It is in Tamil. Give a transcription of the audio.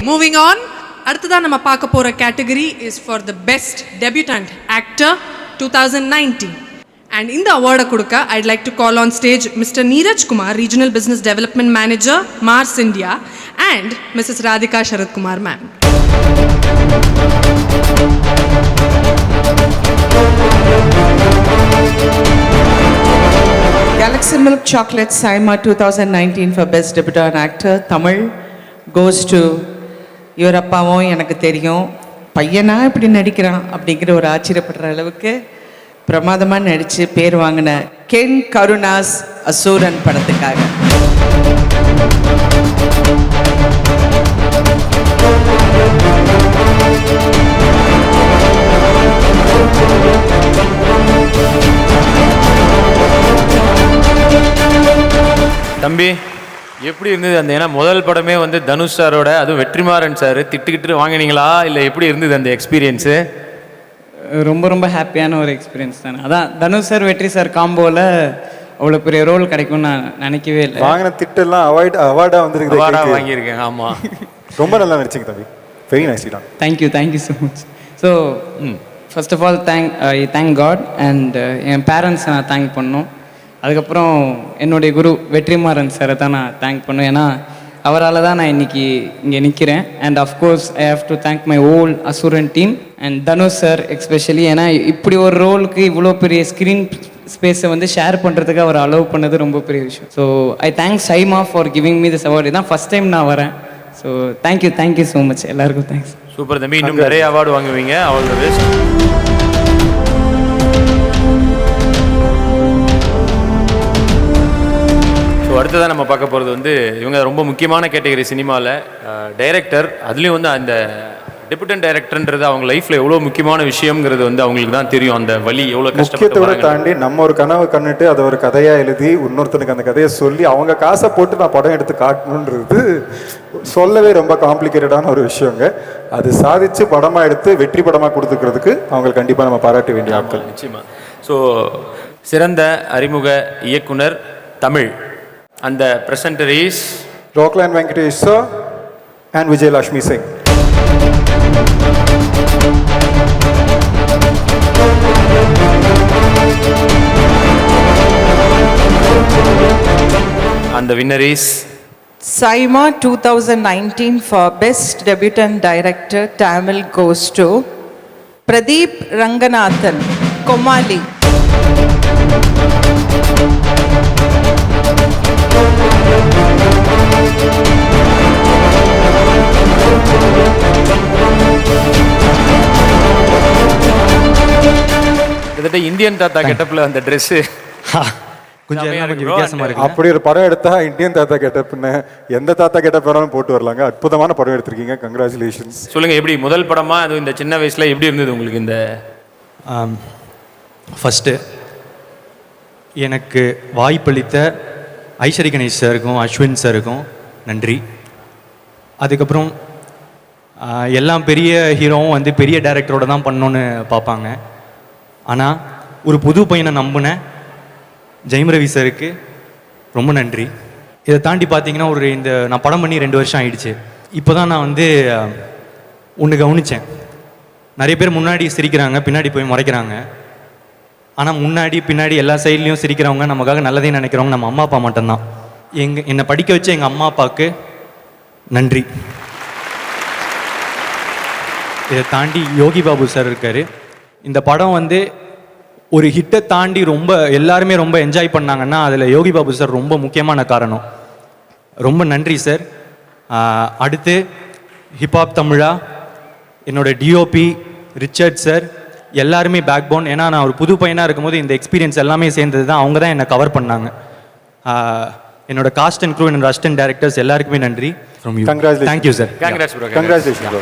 Moving on. அடுத்ததான் நம்ம பார்க்க போகிற category is for the best debutant actor 2019. And இந்த அவார்டை கொடுக்க I'd like to call on stage Mr. Neeraj Kumar, Regional Business Development Manager, Mars India, and Mrs. Radhika Sharad Kumar ma'am. Galaxy Milk Chocolate Saima 2019 for Best Debutant Actor Tamil goes to இவர் அப்பாவும் எனக்கு தெரியும், பையனா இப்படி நடிக்கிறான் அப்படிங்கிற ஒரு ஆச்சரியப்படுற அளவுக்கு பிரமாதமாக நடித்து பேர் வாங்கின கென் கருணாஸ் அசூரன் படத்துக்காக. தம்பி எப்படி இருந்தது அந்த, ஏன்னா முதல் படமே வந்து தனுஷ் சாரோட, அதுவும் வெற்றிமாறன் சார் திட்டுக்கிட்டு வாங்கினீங்களா இல்லை எப்படி இருந்தது அந்த எக்ஸ்பீரியன்ஸு? ரொம்ப ரொம்ப ஹாப்பியான ஒரு எக்ஸ்பீரியன்ஸ் தானே. அதான் தனுஷ் சார் வெற்றி சார் காம்போவில் அவ்வளோ பெரிய ரோல் கிடைக்கும்னு நான் நினைக்கவே இல்லை. வாங்கின திட்டெல்லாம் அவார்டாக வந்துருக்கு, அவார்டாக வாங்கியிருக்கேன். ஆமாம், ரொம்ப நல்லா நடிச்சிங்க தம்பி. Very nice. Thank you so much. So first of all thank God and என் பேரண்ட்ஸை நான் தேங்க் பண்ணணும். அதுக்கப்புறம் என்னுடைய குரு வெற்றிமாறன் சாரை தான் நான் தேங்க் பண்ணேன். ஏன்னா அவரால் தான் நான் இன்றைக்கி இங்கே நிற்கிறேன். And of course I have to thank my whole Asuran team and Dhanush sir especially. ஏன்னா இப்படி ஒரு ரோலுக்கு இவ்வளோ பெரிய ஸ்க்ரீன் ஸ்பேஸை வந்து ஷேர் பண்ணுறதுக்கு அவர் அலோவ் பண்ணது ரொம்ப பெரிய விஷயம். So I thank SIMA for giving me this award. இதான் ஃபஸ்ட் டைம் நான் வரேன். ஸோ தேங்க்யூ ஸோ மச் எல்லாருக்கும். தேங்க்ஸ். சூப்பர் தம்பி, இன்னும் நிறைய அவார்டு வாங்குவீங்க. அவங்களோட பெஸ்ட். அடுத்ததான் நம்ம பார்க்க போகிறது வந்து இவங்க ரொம்ப முக்கியமான கேட்டகரி சினிமாவில் டைரக்டர். அதுலேயும் வந்து அந்த டெபியூட்டன்ட் டைரக்டர்ன்றது அவங்க லைஃப்பில் எவ்வளோ முக்கியமான விஷயங்கிறது வந்து அவங்களுக்கு தான் தெரியும். அந்த வழி எவ்வளோ கஷ்டத்தோட தாண்டி நம்ம ஒரு கனவை கண்டுட்டு அதை ஒரு கதையாக எழுதி இன்னொருத்தனுக்கு அந்த கதையை சொல்லி அவங்க காசை போட்டு நான் படம் எடுத்து காட்டணுன்றது சொல்லவே ரொம்ப காம்ப்ளிகேட்டடான ஒரு விஷயங்க. அது சாதித்து படமாக எடுத்து வெற்றி படமாக கொடுத்துக்கிறதுக்கு அவங்களுக்கு கண்டிப்பாக நம்ம பாராட்ட வேண்டிய ஆட்கள். நிச்சயமாக. ஸோ சிறந்த அறிமுக இயக்குனர் Tamil. And the presenter is Rockland Venkatesh sir and Vijay Lakshmi Singh. And the winner is Saima 2019 for Best Debutant Director Tamil goes to Pradeep Ranganathan, Komali. Indian தாத்தா கெட்டப்ல அந்த ட்ரெஸ் கொஞ்சம் வித்தியாசமா இருக்கு. அப்படி ஒரு படம் எடுத்தா இந்தியன் தாத்தா கெட்டப்னு எந்த தாத்தா கெட்டப் வேணாலும் போட்டு வரலாங்க. அற்புதமான படம் எடுத்திருக்கீங்க, கங்க்ராச்சுலேஷன்ஸ். சொல்லுங்க, எப்படி முதல் படமா அது இந்த சின்ன வயசுல எப்படி இருந்தது உங்களுக்கு? இந்த ஃபஸ்ட்டு எனக்கு வாய்ப்பளித்த ஐஸ்வரி கணேஷ் சாருக்கும் அஸ்வின் சாருக்கும் நன்றி. அதுக்கப்புறம் எல்லாம் பெரிய ஹீரோவும் வந்து பெரிய டைரக்டரோட தான் பண்ணணுன்னு பார்ப்பாங்க. ஆனால் ஒரு புது பையனை நம்பின ஜெயம் ரவி சாருக்கு ரொம்ப நன்றி. இதை தாண்டி பார்த்தீங்கன்னா இந்த நான் படம் பண்ணி 2 வருஷம் ஆயிடுச்சு. இப்போ தான் நான் வந்து ஒன்று கவனித்தேன். நிறைய பேர் முன்னாடி சிரிக்கிறாங்க, பின்னாடி போய் முறைக்கிறாங்க. ஆனால் முன்னாடி பின்னாடி எல்லா சைட்லேயும் சிரிக்கிறவங்க, நமக்காக நல்லதே நினைக்கிறவங்க நம்ம அம்மா அப்பா மட்டும்தான். என்னை படிக்க வச்ச எங்கள் அம்மா அப்பாவுக்கு நன்றி. இதை தாண்டி யோகி பாபு சார் இருக்கார். இந்த படம் வந்து ஒரு ஹிட்டை தாண்டி ரொம்ப எல்லாருமே ரொம்ப என்ஜாய் பண்ணாங்கன்னா அதில் யோகி பாபு சார் ரொம்ப முக்கியமான காரணம். ரொம்ப நன்றி சார். அடுத்து ஹிப்ஹாப் தமிழா என்னோட டிஓபி ரிச்சர்ட் சார் எல்லாருமே பேக் போன். ஏன்னா நான் ஒரு புது பையனாக இருக்கும்போது இந்த எக்ஸ்பீரியன்ஸ் எல்லாமே சேர்ந்தது தான். அவங்க தான் என்னை கவர் பண்ணாங்க. என்னோட காஸ்ட் அண்ட் க்ரூ, என்னோட அசிஸ்டன்ட் டைரக்டர்ஸ் எல்லாருக்குமே நன்றி. From you. Congratulation. Thank you sir. Congratulation.